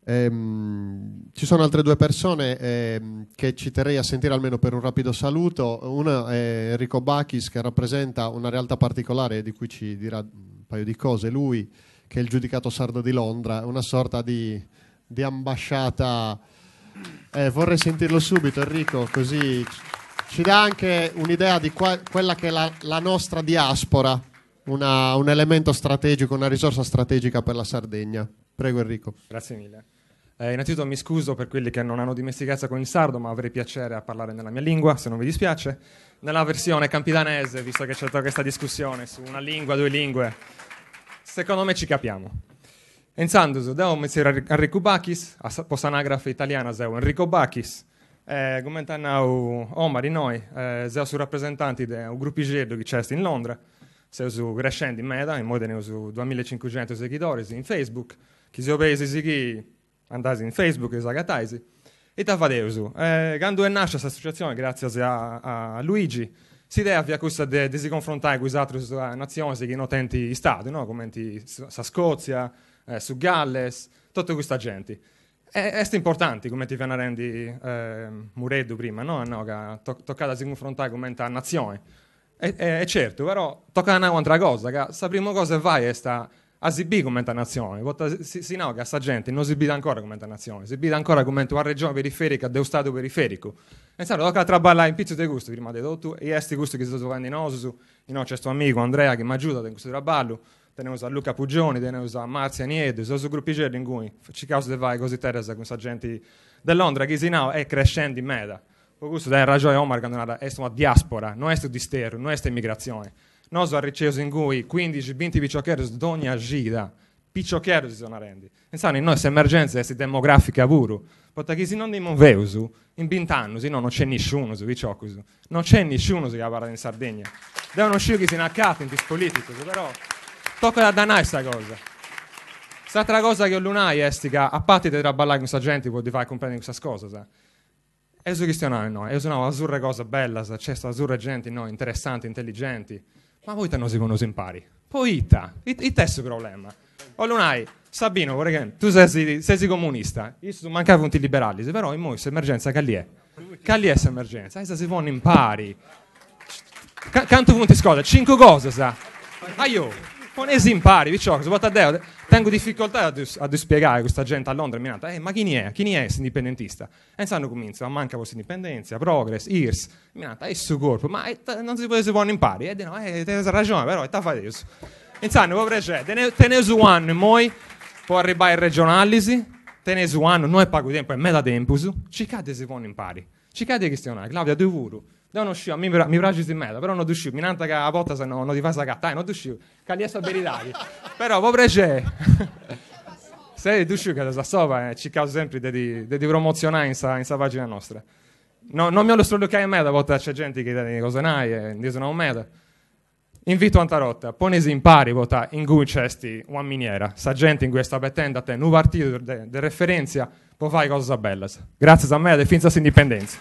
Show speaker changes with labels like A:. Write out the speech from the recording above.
A: Ci sono altre due persone che ci terrei a sentire almeno per un rapido saluto. Uno è Enrico Bachis, che rappresenta una realtà particolare di cui ci dirà un paio di cose. Lui, che è il giudicato sardo di Londra, una sorta di ambasciata. Vorrei sentirlo subito, Enrico, così ci dà anche un'idea di quella che è la nostra diaspora, un elemento strategico, una risorsa strategica per la Sardegna. Prego, Enrico.
B: Grazie mille. Innanzitutto mi scuso per quelli che non hanno dimestichezza con il sardo, ma avrei piacere a parlare nella mia lingua, se non vi dispiace. Nella versione campidanese, visto che c'è stata questa discussione su una lingua, due lingue, secondo me ci capiamo. Intanto, devo mettere Enrico Bachis, a posanagrafe italiana, zeu Enrico Bachis. Come hanno Omar e noi, siamo rappresentanti del gruppo Igedo che c'è in Londra, siamo crescendo in meda, in modo ne su 2500 seguitori in Facebook, chi si obesi chi andate in Facebook e sagataisi. E ta vadeusu. Quando è nasce questa associazione, grazie a Luigi, si deve questa di si confrontare con le altre nazioni che non tenti stati, no? Come la Scozia, su Galles, tutta questa gente. È importante, come ti viene a rendi Mureddu prima, no? Che toccata si confrontare come a nazione. È certo, però tocca un'altra cosa, che la prima cosa vai è sta a si bì come nazione, si no che questa gente non si bida ancora come nazione, si bida ancora come una regione periferica dello stato periferico. E sai, tocca traballare in pizzo di gusto, prima di tutto, e questi gusti che si sto facendo in osu, c'è questo amico Andrea che mi aiuta in questo traballo, tenemos a Luca Pugioni, tenemos a Marzia Niedo, sono gruppi in cui ci causa di vai così terza con questa gente da Londra che si no è crescendo in meda. Per questo dai ragione Omar quando è una diaspora, non è sto distero, non è sta immigrazione. Noi abbiamo ricevuto in cui 15-20 picciocchieri di ogni agida, picciocchieri si sono rendi. Insomma, noi questa emergenza è demografica pure, perché se non abbiamo veduto, in 20 anni non c'è nessuno su Viciocusu, non c'è nessuno che parla in Sardegna. Devono uscire che si accatti in politico, però tocca da danare questa cosa. L'altra cosa che l'unai è che a parte di traballare con questa gente può fare comprendere questa cosa, sa? È su cristiano noi, è una azzurra cosa bella, c'è questa azzurra gente no, interessanti, intelligenti. Ma voi non si conosce impari. Poi il testo problema. O l'unai, Sabino, perché tu sei comunista, io sono mancato punti liberali, però in questa emergenza che lì è? Che lì è questa emergenza? Se si fanno impari. Quanto punti scuola? 5 cose, sa? Io. Ponesi impari, tengo difficoltà a spiegare a questa gente a Londra, ma chi è? Chi è questo indipendentista? E sanno comincia, ma manca questa indipendenza, Progress, IRS, è su corpo, ma non si può impari, no, hai ragione, però è fare adesso. E sanno, tenere su un anno e poi può arrivare in regionalisi, tenere su un anno, non è poco tempo, è metà tempo, ci cade si può impari, ci cade questionare, Claudia, due vuru. Non uscire, mi piace di merda, però non uscire, mi nanta che a volte se non ti fai sagattare, non uscire, che gli è verità. Però, poi c'è, se tu uscire che da sopra, ci causa sempre di promozionare in questa pagina nostra. Non mi ho lo strollucare in merda, a volte c'è gente che dice cose nai e dicono merda. Invito a rotta, ponesi in pari, vota in cui c'è una miniera, sa gente in cui sta mettendo a te un partito di referenza, può fare cose belle. Grazie a me, e finza indipendenza.